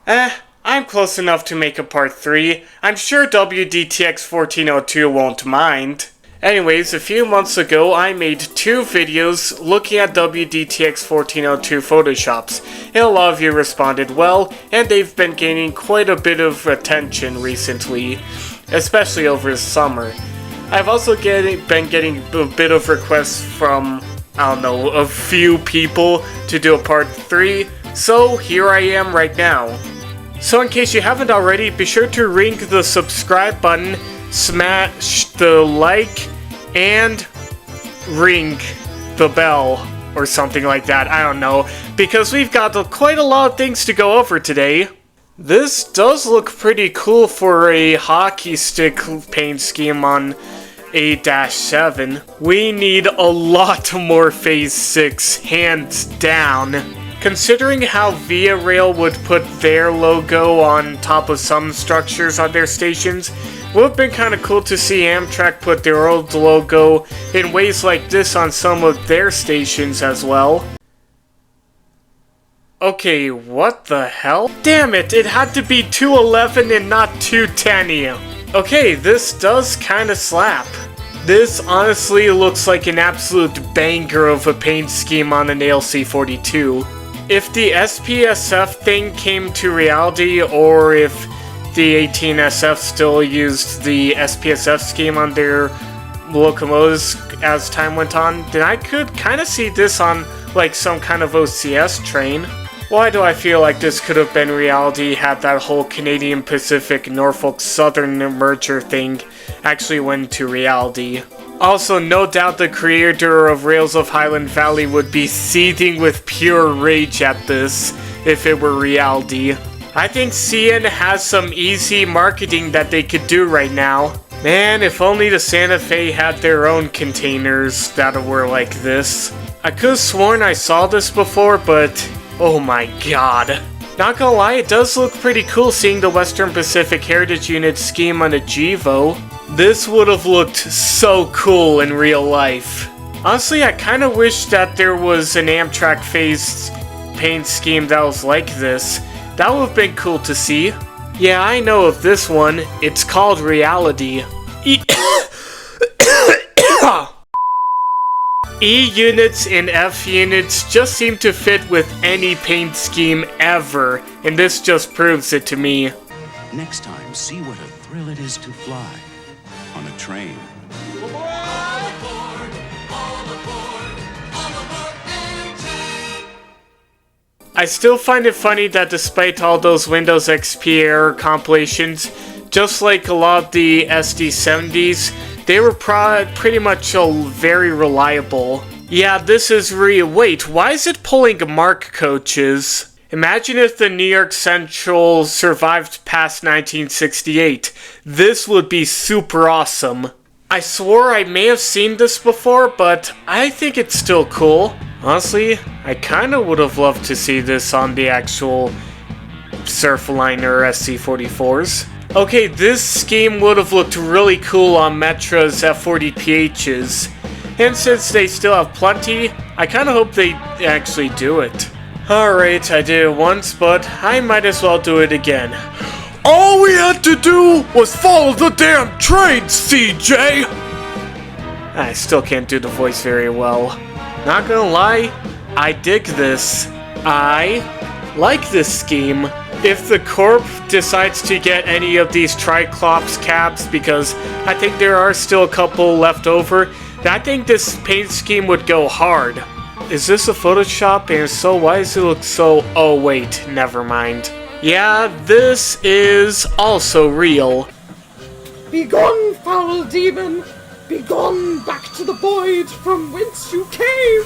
I'm close enough to make a part 3. I'm sure WDTX 1402 won't mind. Anyways, a few months ago, I made 2 videos looking at WDTX 1402 Photoshops, and a lot of you responded well, and they've been gaining quite a bit of attention recently, especially over the summer. I've also been getting a bit of requests from, I don't know, a few people to do a part 3, so here I am right now. So in case you haven't already, be sure to ring the subscribe button, smash the like, and ring the bell, or something like that, I don't know, because we've got quite a lot of things to go over today. This does look pretty cool for a hockey stick paint scheme on A-7. We need a lot more Phase 6, hands down. Considering how Via Rail would put their logo on top of some structures on their stations, it would have been kind of cool to see Amtrak put their old logo in ways like this on some of their stations as well. Okay, what the hell? Damn it, it had to be 211 and not 210. Okay, this does kind of slap. This honestly looks like an absolute banger of a paint scheme on an ALC-42. If the SPSF thing came to reality, or if the 18SF still used the SPSF scheme on their locomotives as time went on, then I could kind of see this on like some kind of OCS train. Why do I feel like this could have been reality had that whole Canadian Pacific Norfolk Southern merger thing actually went to reality? Also, no doubt the creator of Rails of Highland Valley would be seething with pure rage at this if it were reality. I think CN has some easy marketing that they could do right now. Man, if only the Santa Fe had their own containers that were like this. I could have sworn I saw this before, but oh my god. Not gonna lie, it does look pretty cool seeing the Western Pacific Heritage Unit scheme on a GEVO. This would have looked so cool in real life. Honestly, I kind of wish that there was an Amtrak phase paint scheme that was like this. That would have been cool to see. Yeah, I know of this one. It's called Reality. E units and F units just seem to fit with any paint scheme ever, and this just proves it to me. Next time, see what a thrill it is to fly on a train. All aboard, all aboard, all aboard Amtrak. I still find it funny that despite all those Windows XP error compilations, just like a lot of the SD70s, they were pretty much very reliable. Yeah, this is wait, why is it pulling MARC coaches? Imagine if the New York Central survived past 1968. This would be super awesome. I swore I may have seen this before, but I think it's still cool. Honestly, I kinda would have loved to see this on the actual Surfliner SC-44s. Okay, this scheme would have looked really cool on Metra's F40PHs. And since they still have plenty, I kinda hope they actually do it. Alright, I did it once, but I might as well do it again. All we had to do was follow the damn train, CJ! I still can't do the voice very well. Not gonna lie, I dig this. I like this scheme. If the Corp decides to get any of these Triclops caps, because I think there are still a couple left over, then I think this paint scheme would go hard. Is this a Photoshop? And if so, why does it look so... Oh wait, never mind. Yeah, this is also real. Begone, foul demon! Begone back to the void from whence you came!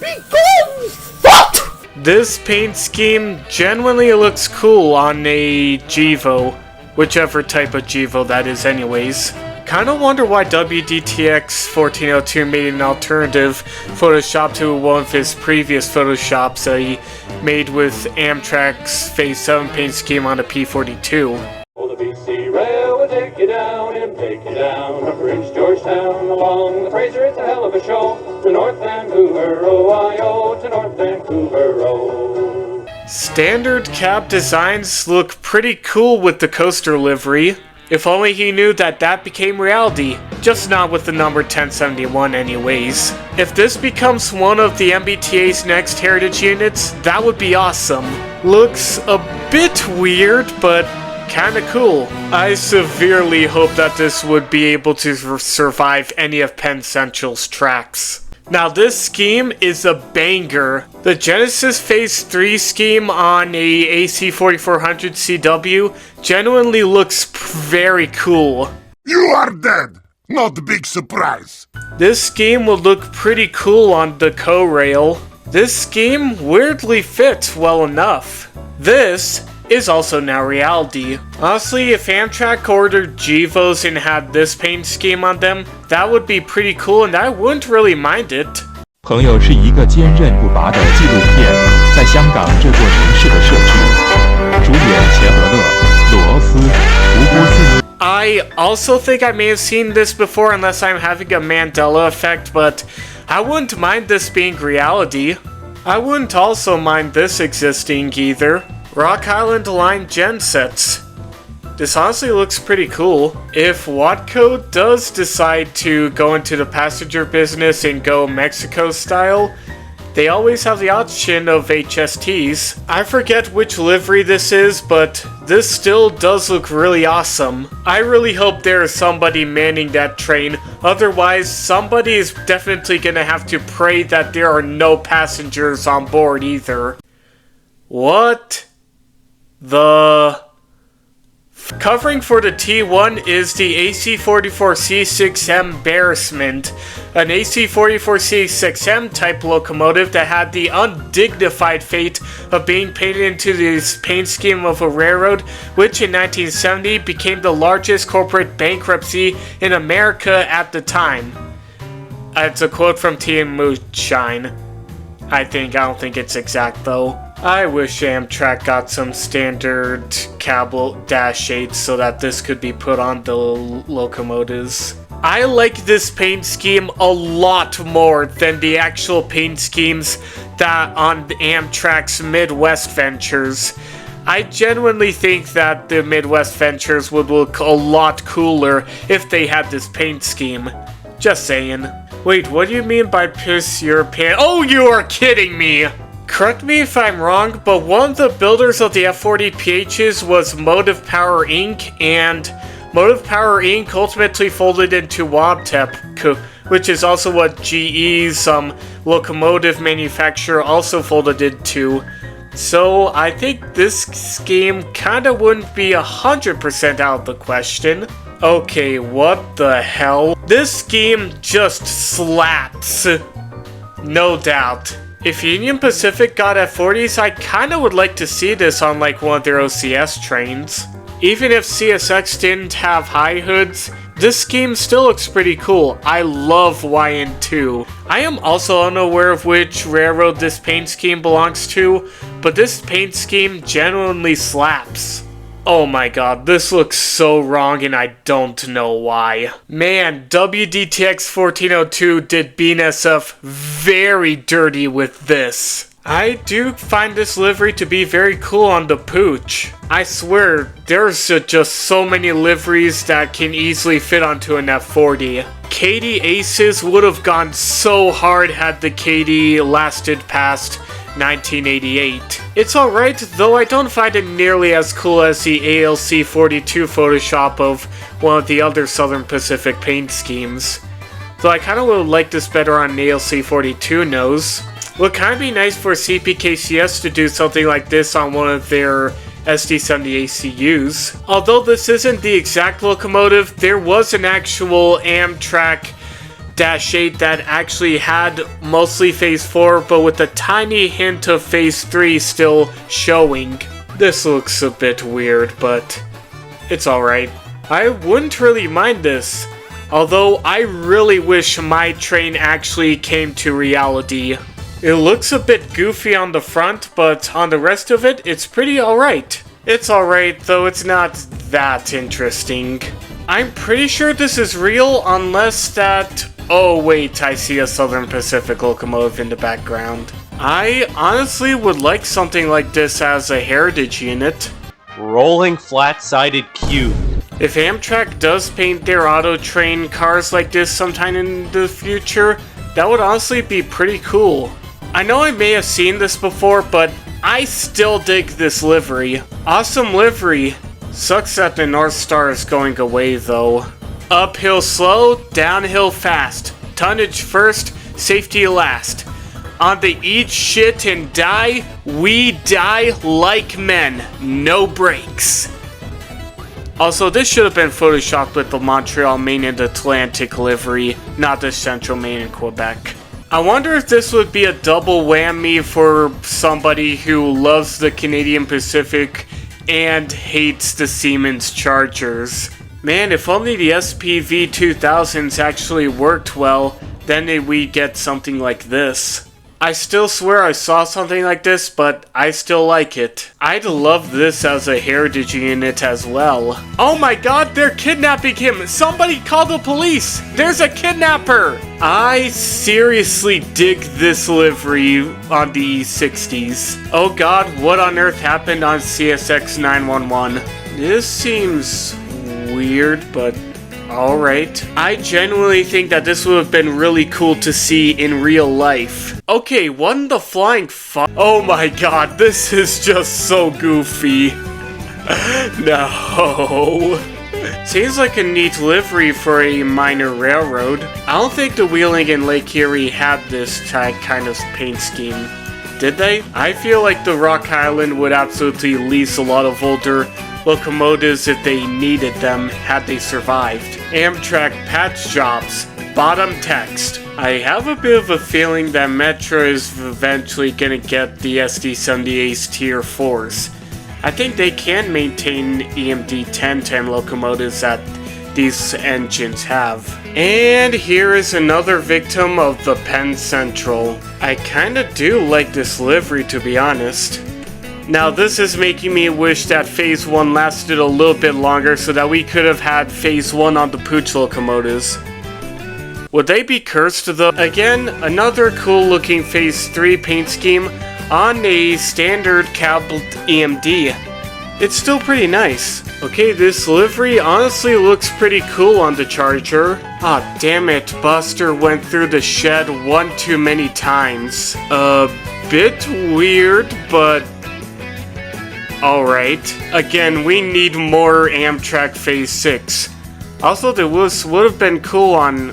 Begone, thought! This paint scheme genuinely looks cool on a GEVO. Whichever type of GEVO that is anyways. Kinda wonder why WDTX 1402 made an alternative Photoshop to one of his previous Photoshops that he made with Amtrak's Phase 7 paint scheme on a P42. Well, the BC Rail will take you down and take you down from Bridge Georgetown along the Fraser. It's a hell of a show to North Vancouver, Ohio, to North Vancouver, oh. Standard cab designs look pretty cool with the coaster livery. If only he knew that that became reality, just not with the number 1071 anyways. If this becomes one of the MBTA's next heritage units, that would be awesome. Looks a bit weird, but kinda cool. I severely hope that this would be able to survive any of Penn Central's tracks. Now this scheme is a banger. The Genesis Phase 3 scheme on a AC 4400 CW genuinely looks very cool. You are dead! Not a big surprise. This scheme will look pretty cool on the Conrail. This scheme weirdly fits well enough. This is also now reality. Honestly, if Amtrak ordered Gevos and had this paint scheme on them, that would be pretty cool and I wouldn't really mind it. 朋友是一个坚韧不拔的纪录片，在香港这座城市的设置。主演钱德勒、鲁欧斯、吴波斯。I also think I may have seen this before unless I'm having a Mandela effect, but I wouldn't mind this being reality. I wouldn't also mind this existing either. Rock Island Line gensets. This honestly looks pretty cool. If Watco does decide to go into the passenger business and go Mexico style, they always have the option of HSTs. I forget which livery this is, but this still does look really awesome. I really hope there is somebody manning that train, otherwise somebody is definitely gonna have to pray that there are no passengers on board either. What the... Covering for the T1 is the AC44C6M Embarrassment, an AC44C6M type locomotive that had the undignified fate of being painted into the paint scheme of a railroad, which in 1970 became the largest corporate bankruptcy in America at the time. It's a quote from T.M. Moonshine. I don't think it's exact though. I wish Amtrak got some standard cable-8s so that this could be put on the locomotives. I like this paint scheme a lot more than the actual paint schemes that on Amtrak's Midwest Ventures. I genuinely think that the Midwest Ventures would look a lot cooler if they had this paint scheme. Just saying. Wait, what do you mean by piss European? Oh, you are kidding me! Correct me if I'm wrong, but one of the builders of the F40PHs was Motive Power Inc., and Motive Power Inc. ultimately folded into Wabtec, which is also what GE's locomotive manufacturer also folded into. So I think this scheme kinda wouldn't be 100% out of the question. Okay, what the hell? This scheme just slaps. No doubt. If Union Pacific got F40s, I kinda would like to see this on like one of their OCS trains. Even if CSX didn't have high hoods, this scheme still looks pretty cool. I love YN2. I am also unaware of which railroad this paint scheme belongs to, but this paint scheme genuinely slaps. Oh my god, this looks so wrong and I don't know why. Man, WDTX 1402 did BNSF very dirty with this. I do find this livery to be very cool on the pooch. I swear, there's just so many liveries that can easily fit onto an F40. Katy Aces would have gone so hard had the Katy lasted past 1988. It's alright, though I don't find it nearly as cool as the ALC42 Photoshop of one of the other Southern Pacific paint schemes. Though I kinda would like this better on an ALC42 nose. Would kinda be nice for CPKCS to do something like this on one of their SD70 ACUs. Although this isn't the exact locomotive, there was an actual Amtrak -8 that actually had mostly Phase 4, but with a tiny hint of Phase 3 still showing. This looks a bit weird, but it's alright. I wouldn't really mind this, although I really wish my train actually came to reality. It looks a bit goofy on the front, but on the rest of it, it's pretty alright. It's alright, though it's not that interesting. I'm pretty sure this is real, unless that... Oh wait, I see a Southern Pacific locomotive in the background. I honestly would like something like this as a heritage unit. Rolling flat-sided cube. If Amtrak does paint their auto train cars like this sometime in the future, that would honestly be pretty cool. I know I may have seen this before, but I still dig this livery. Awesome livery. Sucks that the North Star is going away though. Uphill slow, downhill fast. Tonnage first, safety last. On the eat shit and die, we die like men. No breaks. Also, this should have been photoshopped with the Montreal, Maine, and Atlantic livery, not the Central, Maine, and Quebec. I wonder if this would be a double whammy for somebody who loves the Canadian Pacific and hates the Siemens Chargers. Man, if only the SPV 2000s actually worked well, then we'd get something like this. I still swear I saw something like this, but I still like it. I'd love this as a heritage unit as well. Oh my god, they're kidnapping him! Somebody call the police! There's a kidnapper! I seriously dig this livery on the E60s. Oh god, what on earth happened on CSX 911? This seems weird, but alright. I genuinely think that this would have been really cool to see in real life. Okay, what in the flying fuck? Oh my god, this is just so goofy. No. Seems like a neat livery for a minor railroad. I don't think the Wheeling and Lake Erie had this kind of paint scheme. Did they? I feel like the Rock Island would absolutely lease a lot of older locomotives if they needed them had they survived. Amtrak patch jobs. Bottom text. I have a bit of a feeling that Metro is eventually gonna get the SD-78's Tier 4s. I think they can maintain EMD 1010 locomotives that these engines have. And here is another victim of the Penn Central. I kinda do like this livery, to be honest. Now this is making me wish that Phase 1 lasted a little bit longer so that we could have had Phase 1 on the Pooch locomotives. Would they be cursed though? Again, another cool looking Phase 3 paint scheme on a standard cabled EMD. It's still pretty nice. Okay, this livery honestly looks pretty cool on the Charger. Ah, damn it, Buster went through the shed one too many times. A bit weird, but alright. Again, we need more Amtrak Phase 6. Also, this would have been cool on...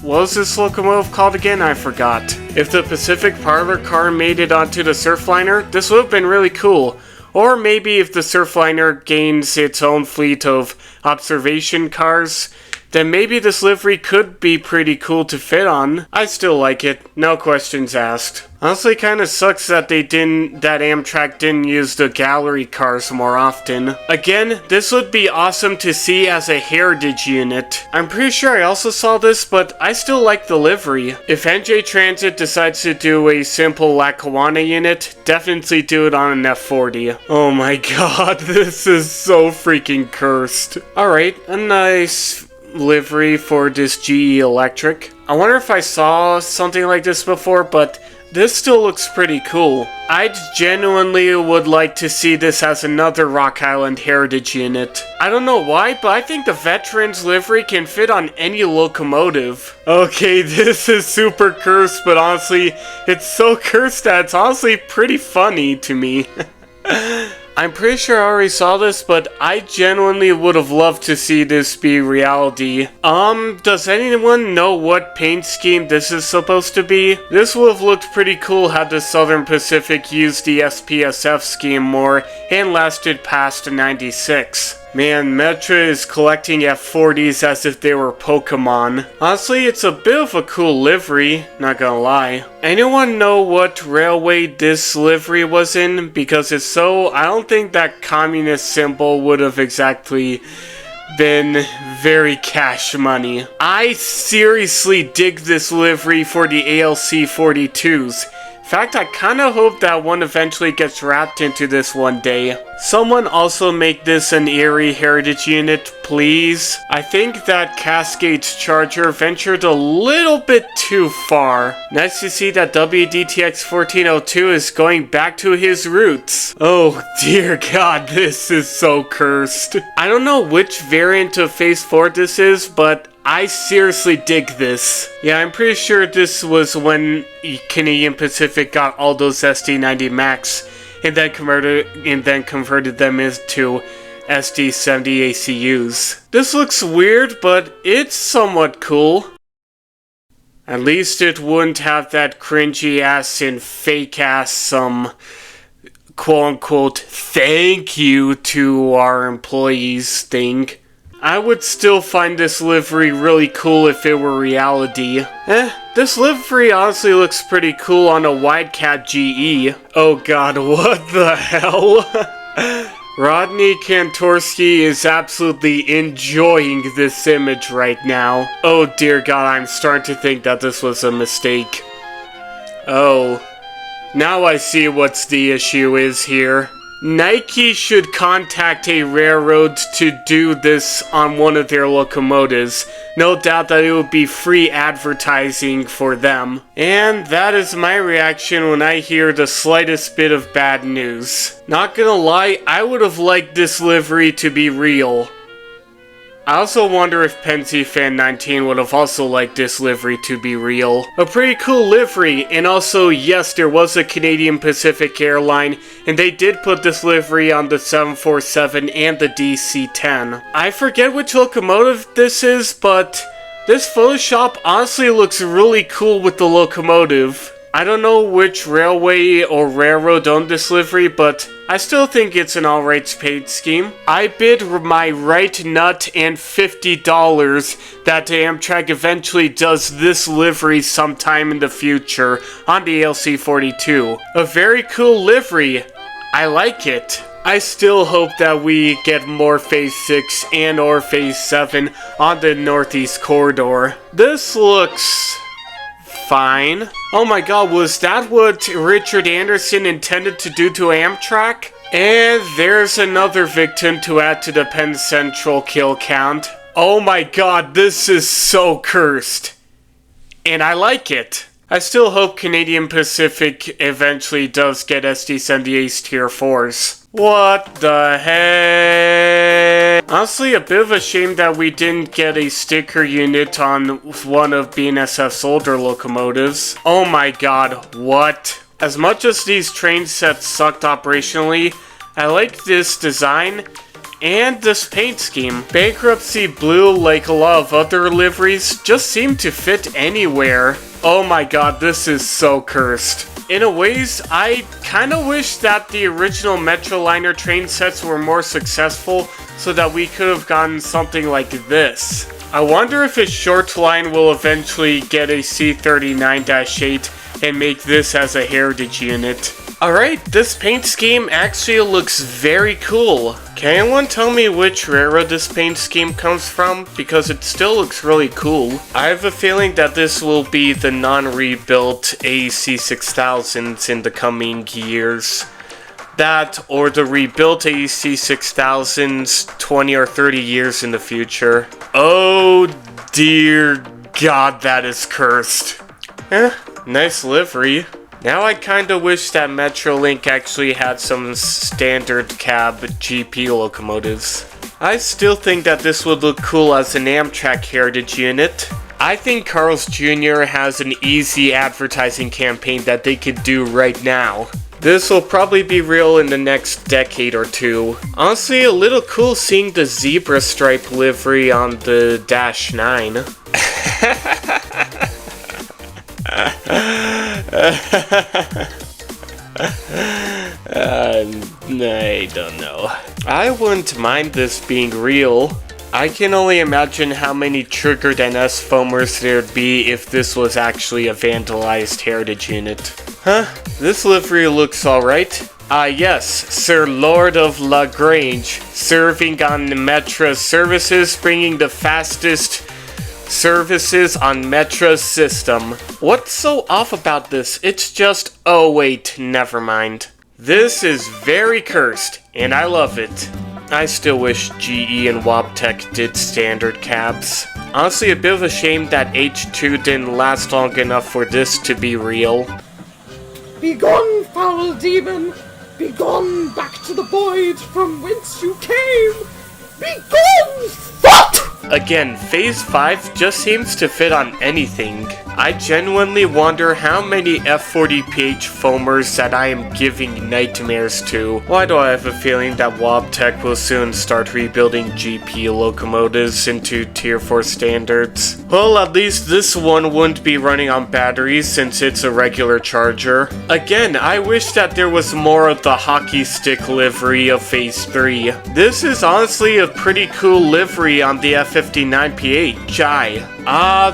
what was this locomotive called again? I forgot. If the Pacific Parlor car made it onto the Surfliner, this would have been really cool. Or maybe if the Surfliner gains its own fleet of observation cars, then maybe this livery could be pretty cool to fit on. I still like it, no questions asked. Honestly, kinda sucks that Amtrak didn't use the gallery cars more often. Again, this would be awesome to see as a heritage unit. I'm pretty sure I also saw this, but I still like the livery. If NJ Transit decides to do a simple Lackawanna unit, definitely do it on an F40. Oh my god, this is so freaking cursed. Alright, a nice livery for this GE Electric. I wonder if I saw something like this before, but this still looks pretty cool. I genuinely would like to see this as another Rock Island heritage unit. I don't know why, but I think the Veterans livery can fit on any locomotive. Okay, this is super cursed, but honestly, it's so cursed that it's honestly pretty funny to me. I'm pretty sure I already saw this, but I genuinely would have loved to see this be reality. Does anyone know what paint scheme this is supposed to be? This would have looked pretty cool had the Southern Pacific used the SPSF scheme more and lasted past 96. Man, Metra is collecting F40s as if they were Pokemon. Honestly, it's a bit of a cool livery, not gonna lie. Anyone know what railway this livery was in? Because if so, I don't think that communist symbol would have exactly been very cash money. I seriously dig this livery for the ALC 42s. In fact, I kinda hope that one eventually gets wrapped into this one day. Someone also make this an Erie heritage unit, please. I think that Cascade's Charger ventured a little bit too far. Nice to see that WDTX 1402 is going back to his roots. Oh dear God, this is so cursed. I don't know which variant of Phase 4 this is, but I seriously dig this. Yeah, I'm pretty sure this was when Canadian Pacific got all those SD90 Max and then converted them into SD70 ACUs. This looks weird, but it's somewhat cool. At least it wouldn't have that cringy ass and fake ass quote-unquote thank you to our employees thing. I would still find this livery really cool if it were reality. This livery honestly looks pretty cool on a Wildcat GE. Oh god, what the hell? Rodney Kantorsky is absolutely enjoying this image right now. Oh dear god, I'm starting to think that this was a mistake. Oh, now I see what's the issue is here. Nike should contact a railroad to do this on one of their locomotives. No doubt that it would be free advertising for them. And that is my reaction when I hear the slightest bit of bad news. Not gonna lie, I would have liked this livery to be real. I also wonder if Pennsy Fan 19 would have also liked this livery to be real. A pretty cool livery, and also yes, there was a Canadian Pacific airline, and they did put this livery on the 747 and the DC-10. I forget which locomotive this is, but this Photoshop honestly looks really cool with the locomotive. I don't know which railway or railroad owned this livery, but I still think it's an alright paint scheme. I bid my right nut and $50 that Amtrak eventually does this livery sometime in the future on the LC42. A very cool livery. I like it. I still hope that we get more Phase 6 and or Phase 7 on the Northeast Corridor. This looks fine. Oh my god, was that what Richard Anderson intended to do to Amtrak? And there's another victim to add to the Penn Central kill count. Oh my god, this is so cursed. And I like it. I still hope Canadian Pacific eventually does get SD78's Tier 4s. What the heck? Honestly, a bit of a shame that we didn't get a sticker unit on one of BNSF's older locomotives. Oh my god, what? As much as these train sets sucked operationally, I like this design and this paint scheme. Bankruptcy blue, like a lot of other liveries, just seem to fit anywhere. Oh my god, this is so cursed. In a ways, I kinda wish that the original Metroliner train sets were more successful so that we could have gotten something like this. I wonder if a short line will eventually get a C39-8 and make this as a heritage unit. Alright, this paint scheme actually looks very cool. Can anyone tell me which railroad this paint scheme comes from? Because it still looks really cool. I have a feeling that this will be the non-rebuilt AEC 6000s in the coming years. That, or the rebuilt AEC 6000s 20 or 30 years in the future. Oh dear god, that is cursed. Nice livery. Now I kinda wish that Metrolink actually had some standard cab GP locomotives. I still think that this would look cool as an Amtrak heritage unit. I think Carl's Jr. has an easy advertising campaign that they could do right now. This will probably be real in the next decade or two. Honestly, a little cool seeing the zebra stripe livery on the Dash 9. I don't know. I wouldn't mind this being real. I can only imagine how many triggered NS foamers there'd be if this was actually a vandalized heritage unit. This livery looks alright. Yes, Sir Lord of Lagrange, serving on Metra services, bringing the fastest services on Metra's system. What's so off about this? It's just, oh wait, never mind. This is very cursed, and I love it. I still wish GE and Wabtec did standard cabs. Honestly, a bit of a shame that H2 didn't last long enough for this to be real. Begone, foul demon! Begone back to the void from whence you came! Begone, thought! Again, Phase 5 just seems to fit on anything. I genuinely wonder how many F40PH foamers that I am giving nightmares to. Why do I have a feeling that Wabtec will soon start rebuilding GP locomotives into Tier 4 standards? Well, at least this one wouldn't be running on batteries since it's a regular charger. Again, I wish that there was more of the hockey stick livery of Phase 3. This is honestly a pretty cool livery on the F59PH.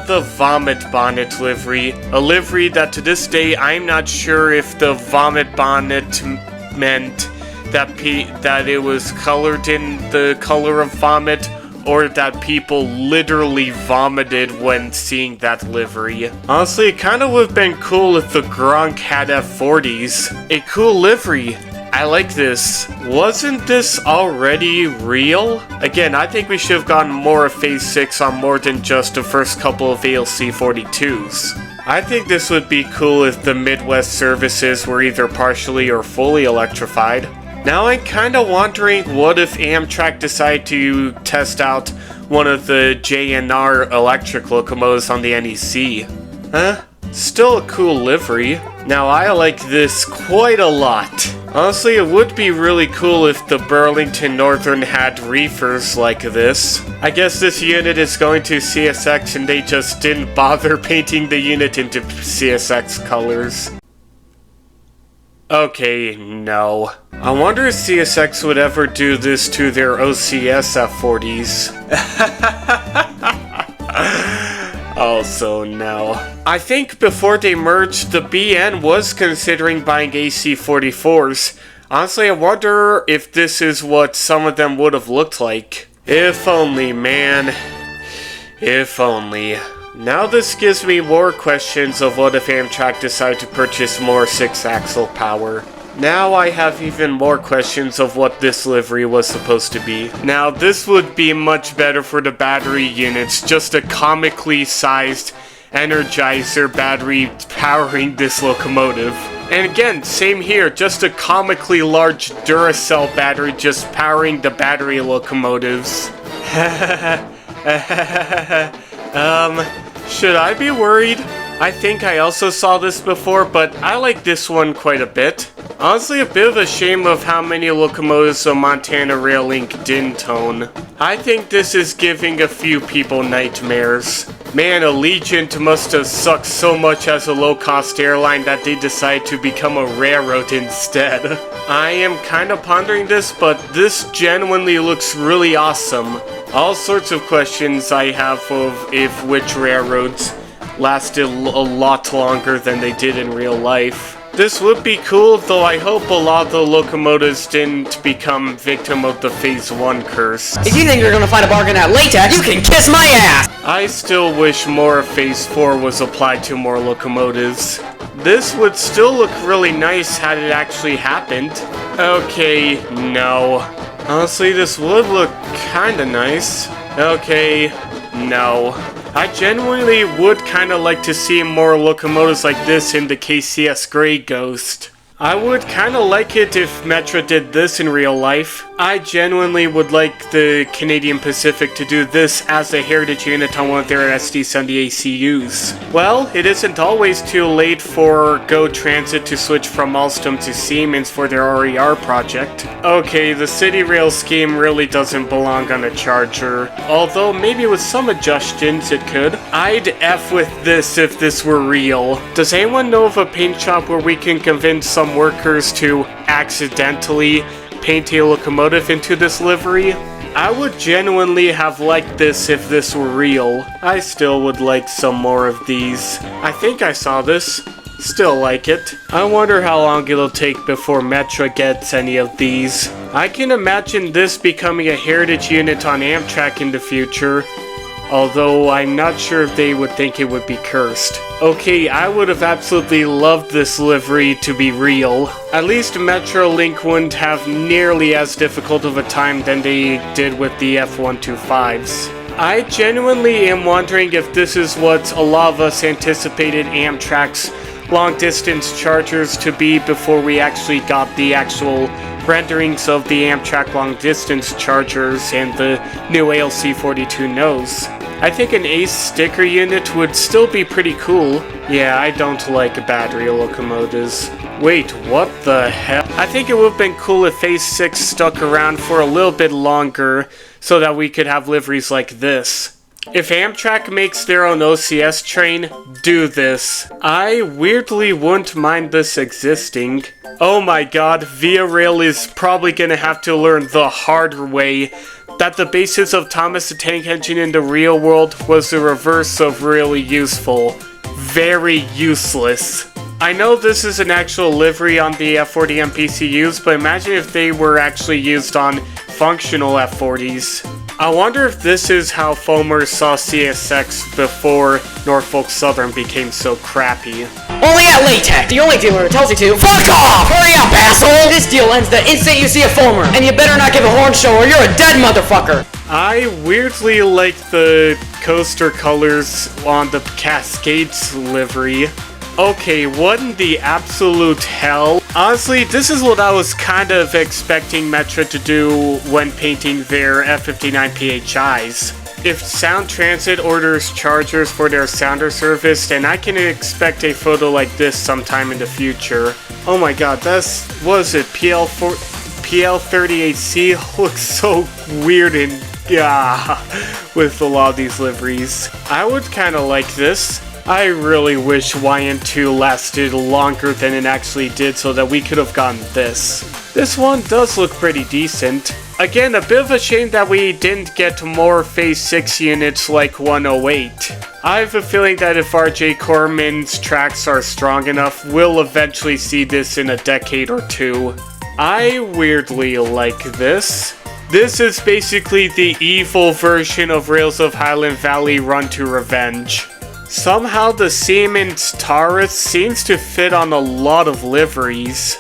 The vomit bonnet livery. A livery that to this day I'm not sure if the vomit bonnet meant that it was colored in the color of vomit, or that people literally vomited when seeing that livery. Honestly, it kind of would have been cool if the Gronk had F40s. A cool livery. I like this. Wasn't this already real? Again, I think we should have gotten more of Phase 6 on more than just the first couple of ALC 42s. I think this would be cool if the Midwest services were either partially or fully electrified. Now I'm kinda wondering, what if Amtrak decided to test out one of the JNR electric locomotives on the NEC? Huh? Still a cool livery. Now I like this quite a lot. Honestly, it would be really cool if the Burlington Northern had reefers like this. I guess this unit is going to CSX and they just didn't bother painting the unit into CSX colors. Okay, no. I wonder if CSX would ever do this to their OCS F40s. Also, no. I think before they merged, the BN was considering buying AC-44s. Honestly, I wonder if this is what some of them would have looked like. If only, man. If only. Now this gives me more questions of what if Amtrak decided to purchase more 6-axle power. Now I have even more questions of what this livery was supposed to be. Now this would be much better for the battery units, just a comically sized Energizer battery powering this locomotive. And again, same here, just a comically large Duracell battery just powering the battery locomotives. Should I be worried? I think I also saw this before, but I like this one quite a bit. Honestly, a bit of a shame of how many locomotives the Montana Rail Link didn't own. I think this is giving a few people nightmares. Man, Allegiant must have sucked so much as a low-cost airline that they decided to become a railroad instead. I am kind of pondering this, but this genuinely looks really awesome. All sorts of questions I have of if which railroads lasted a lot longer than they did in real life. This would be cool, though I hope a lot of the locomotives didn't become victim of the Phase 1 curse. If you think you're gonna find a bargain at latex, you can kiss my ass! I still wish more of Phase 4 was applied to more locomotives. This would still look really nice had it actually happened. Okay, no. Honestly, this would look kinda nice. Okay, no. I genuinely would kind of like to see more locomotives like this in the KCS Grey Ghost. I would kind of like it if Metra did this in real life. I genuinely would like the Canadian Pacific to do this as a heritage unit on one of their SD70 ACUs. Well, it isn't always too late for Go Transit to switch from Alstom to Siemens for their RER project. Okay, the City Rail scheme really doesn't belong on a charger, although maybe with some adjustments it could. I'd F with this if this were real. Does anyone know of a paint shop where we can convince some workers to accidentally paint a locomotive into this livery? I would genuinely have liked this if this were real. I still would like some more of these. I think I saw this. Still like it. I wonder how long it'll take before Metra gets any of these. I can imagine this becoming a heritage unit on Amtrak in the future. although I'm not sure if they would think it would be cursed. Okay, I would have absolutely loved this livery to be real. At least Metrolink wouldn't have nearly as difficult of a time than they did with the F125s. I genuinely am wondering if this is what a lot of us anticipated Amtrak's long-distance chargers to be before we actually got the actual renderings of the Amtrak long-distance chargers and the new ALC-42 nose. I think an ACE sticker unit would still be pretty cool. Yeah, I don't like battery locomotives. Wait, what the hell? I think it would have been cool if Phase 6 stuck around for a little bit longer so that we could have liveries like this. If Amtrak makes their own OCS train, do this. I weirdly wouldn't mind this existing. Oh my god, Via Rail is probably gonna have to learn the hard way that the basis of Thomas the Tank Engine in the real world was the reverse of really useful. Very useless. I know this is an actual livery on the F40 MPCUs, but imagine if they were actually used on functional F40s. I wonder if this is how foamers saw CSX before Norfolk Southern became so crappy. Only at LaTeX, the only dealer who tells you to fuck off! Hurry up, asshole! This deal ends the instant you see a foamer, and you better not give a horn show or you're a dead motherfucker! I weirdly like the coaster colors on the Cascades livery. Okay, what in the absolute hell? Honestly, this is what I was kind of expecting Metro to do when painting their F59 PHIs. If Sound Transit orders chargers for their sounder service, then I can expect a photo like this sometime in the future. Oh my god, that's, what is it, PL38C? Looks so weird and with a lot of these liveries. I would kind of like this. I really wish YN2 lasted longer than it actually did so that we could have gotten this. This one does look pretty decent. Again, a bit of a shame that we didn't get more Phase 6 units like 108. I have a feeling that if RJ Corman's tracks are strong enough, we'll eventually see this in a decade or two. I weirdly like this. This is basically the evil version of Rails of Highland Valley Run to Revenge. Somehow the Siemens Taurus seems to fit on a lot of liveries.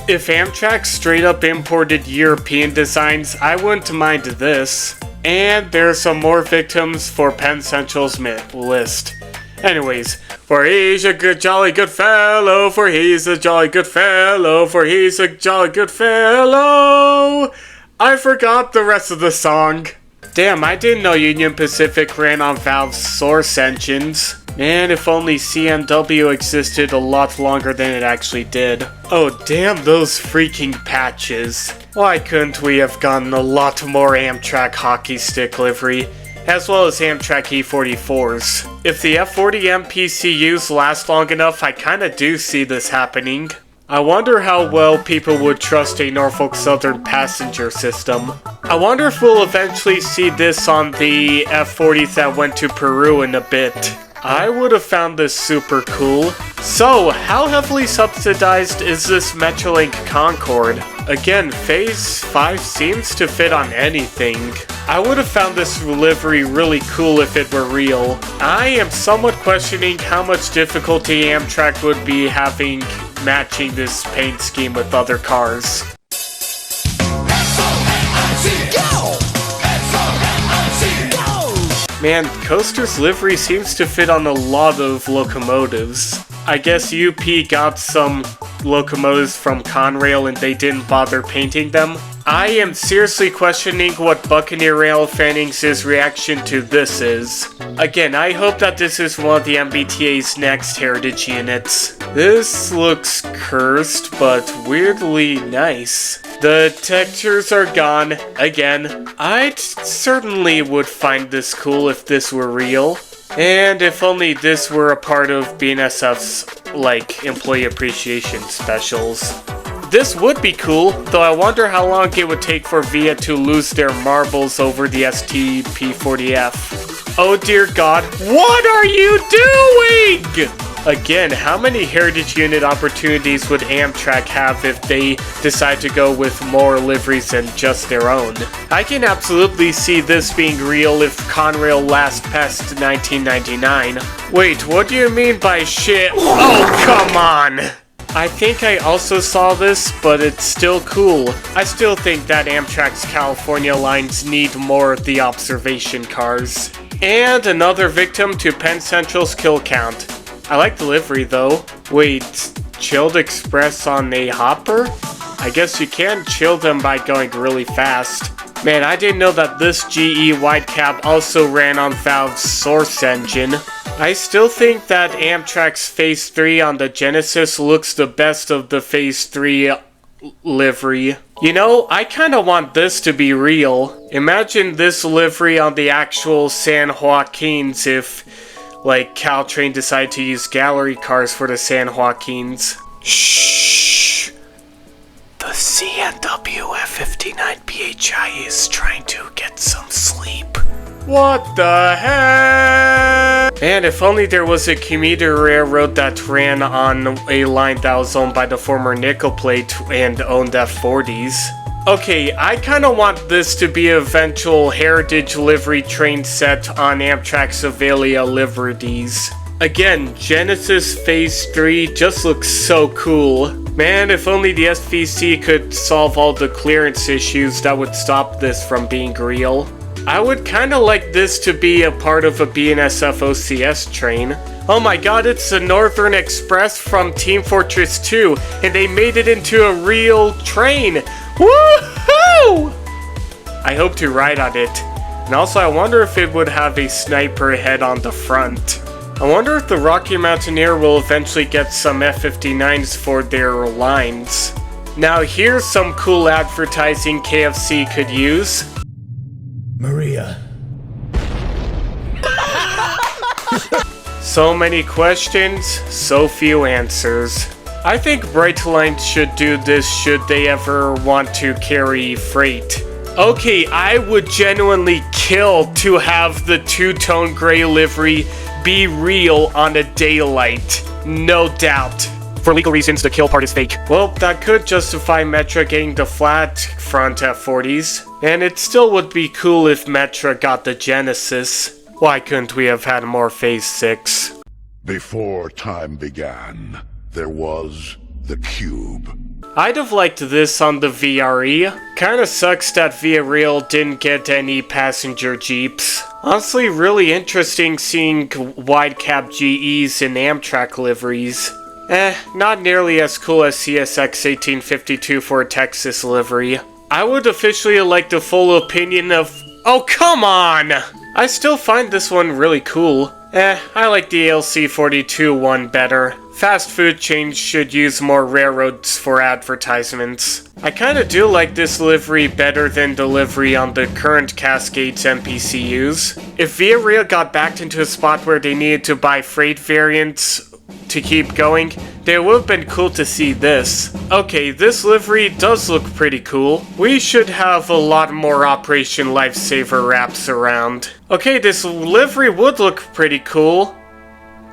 If Amtrak straight up imported European designs, I wouldn't mind this. And there's some more victims for Penn Central's list. Anyways, for he's a good jolly good fellow, for he's a jolly good fellow, for he's a jolly good fellow. I forgot the rest of the song. Damn, I didn't know Union Pacific ran on Valve's source engines. Man, if only CMW existed a lot longer than it actually did. Oh damn those freaking patches. Why couldn't we have gotten a lot more Amtrak hockey stick livery, as well as Amtrak E44s? If the F40 MPCUs last long enough, I kinda do see this happening. I wonder how well people would trust a Norfolk Southern passenger system. I wonder if we'll eventually see this on the F40s that went to Peru in a bit. I would have found this super cool. So, how heavily subsidized is this Metrolink Concorde? Again, Phase 5 seems to fit on anything. I would have found this livery really cool if it were real. I am somewhat questioning how much difficulty Amtrak would be having matching this paint scheme with other cars. Man, Coaster's livery seems to fit on a lot of locomotives. I guess UP got some locomotives from Conrail and they didn't bother painting them. I am seriously questioning what Buccaneer Rail Fannings' reaction to this is. Again, I hope that this is one of the MBTA's next heritage units. This looks cursed, but weirdly nice. The textures are gone. Again, I certainly would find this cool if this were real. And if only this were a part of BNSF's, like, employee appreciation specials. This would be cool, though I wonder how long it would take for VIA to lose their marbles over the STP40F. Oh dear god, what are you doing? Again, how many heritage unit opportunities would Amtrak have if they decide to go with more liveries than just their own? I can absolutely see this being real if Conrail lasts past 1999. Wait, what do you mean by shit? Oh, come on! I think I also saw this, but it's still cool. I still think that Amtrak's California lines need more of the observation cars. And another victim to Penn Central's kill count. I like the livery though. Wait, chilled express on a hopper? I guess you can chill them by going really fast. Man, I didn't know that this GE wide cab also ran on Valve's source engine. I still think that Amtrak's Phase 3 on the Genesis looks the best of the Phase 3 livery. You know, I kinda want this to be real. Imagine this livery on the actual San Joaquins if, like, Caltrain decided to use gallery cars for the San Joaquins. Shh! The CNW F59PHI is trying to get some sleep. What the heck? And if only there was a commuter railroad that ran on a line that was owned by the former Nickel Plate and owned F40s. Okay, I kinda want this to be an eventual heritage livery train set on Amtrak's Avelia liveries. Again, Genesis Phase 3 just looks so cool. Man, if only the SVC could solve all the clearance issues that would stop this from being real. I would kinda like this to be a part of a BNSF OCS train. Oh my god, it's the Northern Express from Team Fortress 2, and they made it into a real train! Woohoo! I hope to ride on it. And also, I wonder if it would have a sniper head on the front. I wonder if the Rocky Mountaineer will eventually get some F-59s for their lines. Now here's some cool advertising KFC could use. Maria. So many questions, so few answers. I think Brightline should do this should they ever want to carry freight. Okay, I would genuinely kill to have the two-tone gray livery be real on a daylight. No doubt. For legal reasons, the kill part is fake. Well, that could justify Metra getting the flat front F40s. And it still would be cool if Metra got the Genesis. Why couldn't we have had more Phase 6? Before time began, there was the cube. I'd have liked this on the VRE. Kinda sucks that Via Rail didn't get any passenger jeeps. Honestly, really interesting seeing wide cab GEs in Amtrak liveries. Not nearly as cool as CSX 1852 for a Texas livery. I would officially like the full opinion of... Oh, come on! I still find this one really cool. I like the ALC-42 one better. Fast food chains should use more railroads for advertisements. I kinda do like this livery better than the livery on the current Cascades NPCUs. If Via Rail got backed into a spot where they needed to buy freight variants to keep going, it would have been cool to see this. Okay, this livery does look pretty cool. We should have a lot more Operation Lifesaver wraps around. Okay, this livery would look pretty cool.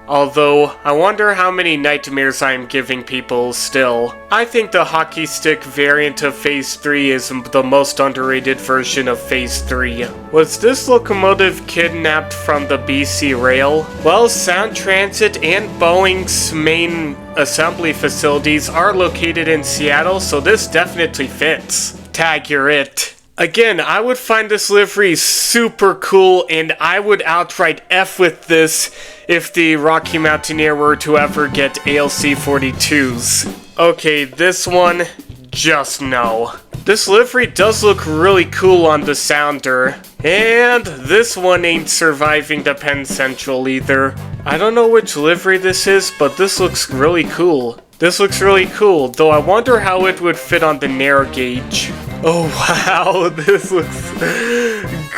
Although, I wonder how many nightmares I'm giving people still. I think the hockey stick variant of Phase 3 is the most underrated version of Phase 3. Was this locomotive kidnapped from the BC Rail? Well, Sound Transit and Boeing's main assembly facilities are located in Seattle, so this definitely fits. Tag, you're it. Again, I would find this livery super cool, and I would outright F with this if the Rocky Mountaineer were to ever get ALC-42s. Okay, this one, just no. This livery does look really cool on the Sounder, and this one ain't surviving the Penn Central either. I don't know which livery this is, but this looks really cool. This looks really cool, though I wonder how it would fit on the narrow gauge. Oh wow, this looks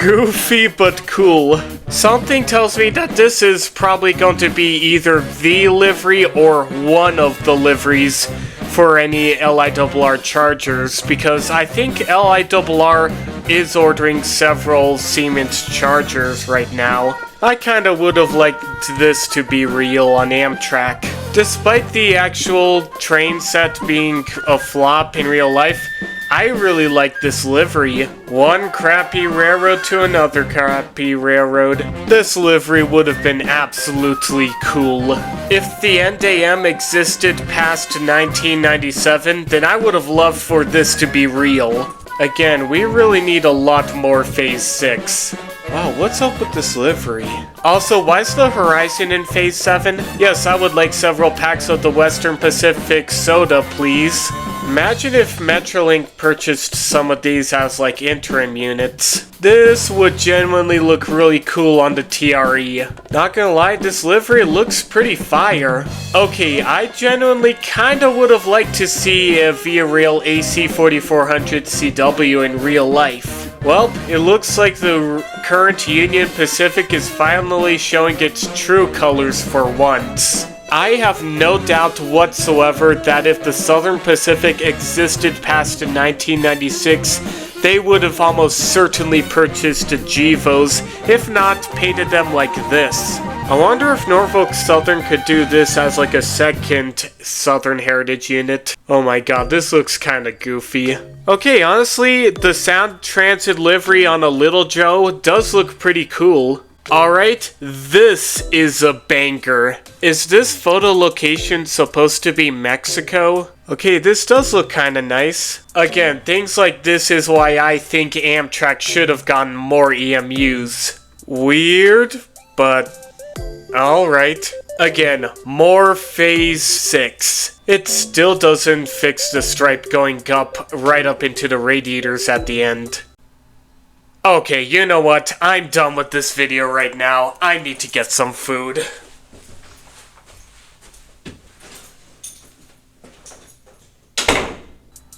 goofy but cool. Something tells me that this is probably going to be either the livery or one of the liveries for any LIRR chargers, because I think LIRR is ordering several Siemens chargers right now. I kinda would've liked this to be real on Amtrak. Despite the actual train set being a flop in real life, I really like this livery. One crappy railroad to another crappy railroad. This livery would have been absolutely cool. If the NAM existed past 1997, then I would have loved for this to be real. Again, we really need a lot more Phase 6. Wow, what's up with this livery? Also, why is the horizon in Phase 7? Yes, I would like several packs of the Western Pacific soda, please. Imagine if Metrolink purchased some of these as like interim units. This would genuinely look really cool on the TRE. Not gonna lie, this livery looks pretty fire. Okay, I genuinely kinda would have liked to see a Via Rail AC4400 CW in real life. Well, it looks like the current Union Pacific is finally showing its true colors for once. I have no doubt whatsoever that if the Southern Pacific existed past 1996, they would have almost certainly purchased GEVOs, if not painted them like this. I wonder if Norfolk Southern could do this as like a second Southern Heritage unit. Oh my god, this looks kinda goofy. Okay, honestly, the Sound Transit livery on a Little Joe does look pretty cool. Alright, this is a banger. Is this photo location supposed to be Mexico? Okay, this does look kinda nice. Again, things like this is why I think Amtrak should have gotten more EMUs. Weird, but alright. Again, more Phase 6. It still doesn't fix the stripe going up right up into the radiators at the end. Okay, you know what? I'm done with this video right now. I need to get some food.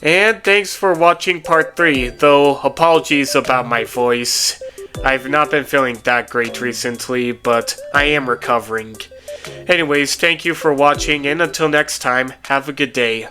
And thanks for watching part 3, though apologies about my voice. I've not been feeling that great recently, but I am recovering. Anyways, thank you for watching, and until next time, have a good day.